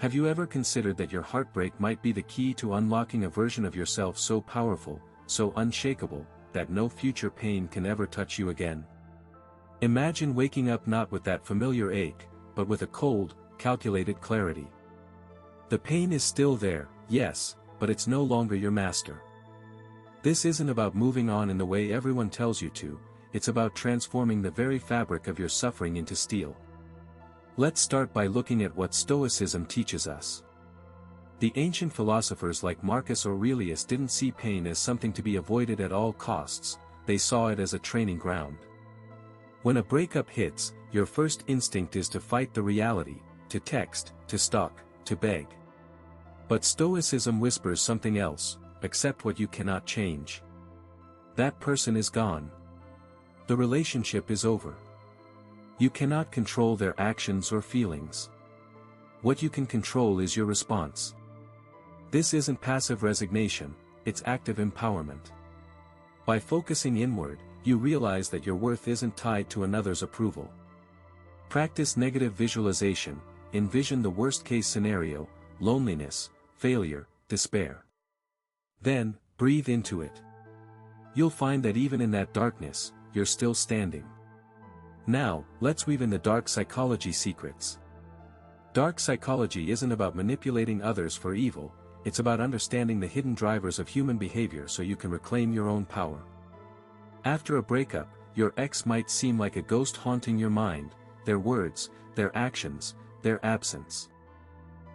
Have you ever considered that your heartbreak might be the key to unlocking a version of yourself so powerful, so unshakable, that no future pain can ever touch you again? Imagine waking up not with that familiar ache, but with a cold, calculated clarity. The pain is still there, yes, but it's no longer your master. This isn't about moving on in the way everyone tells you to, it's about transforming the very fabric of your suffering into steel. Let's start by looking at what Stoicism teaches us. The ancient philosophers like Marcus Aurelius didn't see pain as something to be avoided at all costs, they saw it as a training ground. When a breakup hits, your first instinct is to fight the reality, to text, to stalk, to beg. But Stoicism whispers something else: accept what you cannot change. That person is gone. The relationship is over. You cannot control their actions or feelings. What you can control is your response. This isn't passive resignation, it's active empowerment. By focusing inward, you realize that your worth isn't tied to another's approval. Practice negative visualization, envision the worst-case scenario: loneliness, failure, despair. Then, breathe into it. You'll find that even in that darkness, you're still standing. Now, let's weave in the dark psychology secrets. Dark psychology isn't about manipulating others for evil, it's about understanding the hidden drivers of human behavior so you can reclaim your own power. After a breakup, your ex might seem like a ghost haunting your mind, their words, their actions, their absence.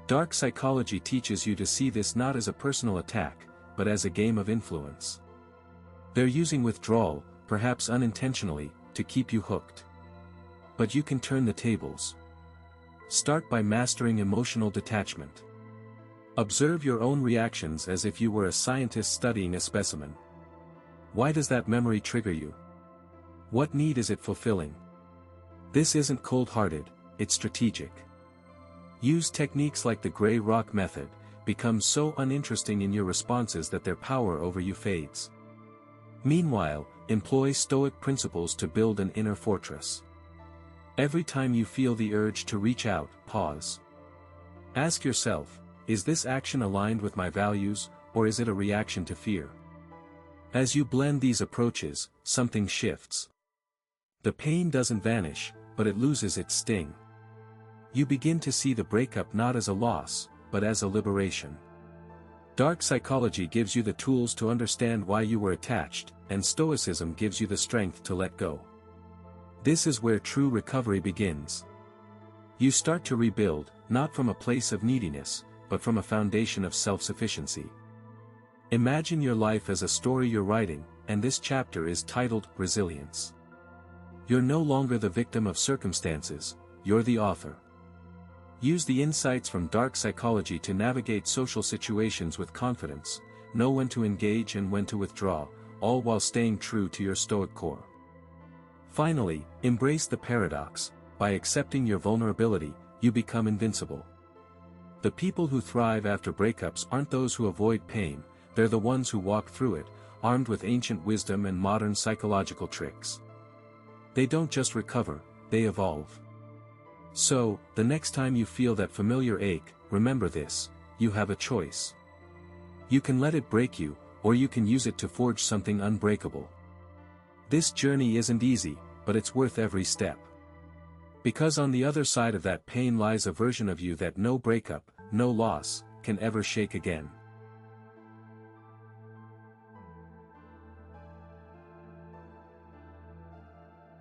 Dark psychology teaches you to see this not as a personal attack, but as a game of influence. They're using withdrawal, perhaps unintentionally, to keep you hooked. But you can turn the tables. Start by mastering emotional detachment. Observe your own reactions as if you were a scientist studying a specimen. Why does that memory trigger you? What need is it fulfilling? This isn't cold-hearted, it's strategic. Use techniques like the gray rock method. Become so uninteresting in your responses that their power over you fades. Meanwhile, employ stoic principles to build an inner fortress. Every time you feel the urge to reach out, pause. Ask yourself, is this action aligned with my values, or is it a reaction to fear? As you blend these approaches, something shifts. The pain doesn't vanish, but it loses its sting. You begin to see the breakup not as a loss, but as a liberation. Dark psychology gives you the tools to understand why you were attached, and Stoicism gives you the strength to let go. This is where true recovery begins. You start to rebuild, not from a place of neediness, but from a foundation of self-sufficiency. Imagine your life as a story you're writing, and this chapter is titled Resilience. You're no longer the victim of circumstances, you're the author. Use the insights from dark psychology to navigate social situations with confidence, know when to engage and when to withdraw, all while staying true to your stoic core. Finally, embrace the paradox: by accepting your vulnerability, you become invincible. The people who thrive after breakups aren't those who avoid pain, they're the ones who walk through it, armed with ancient wisdom and modern psychological tricks. They don't just recover, they evolve. So, the next time you feel that familiar ache, remember this: you have a choice. You can let it break you, or you can use it to forge something unbreakable. This journey isn't easy, but it's worth every step. Because on the other side of that pain lies a version of you that no breakup, no loss, can ever shake again.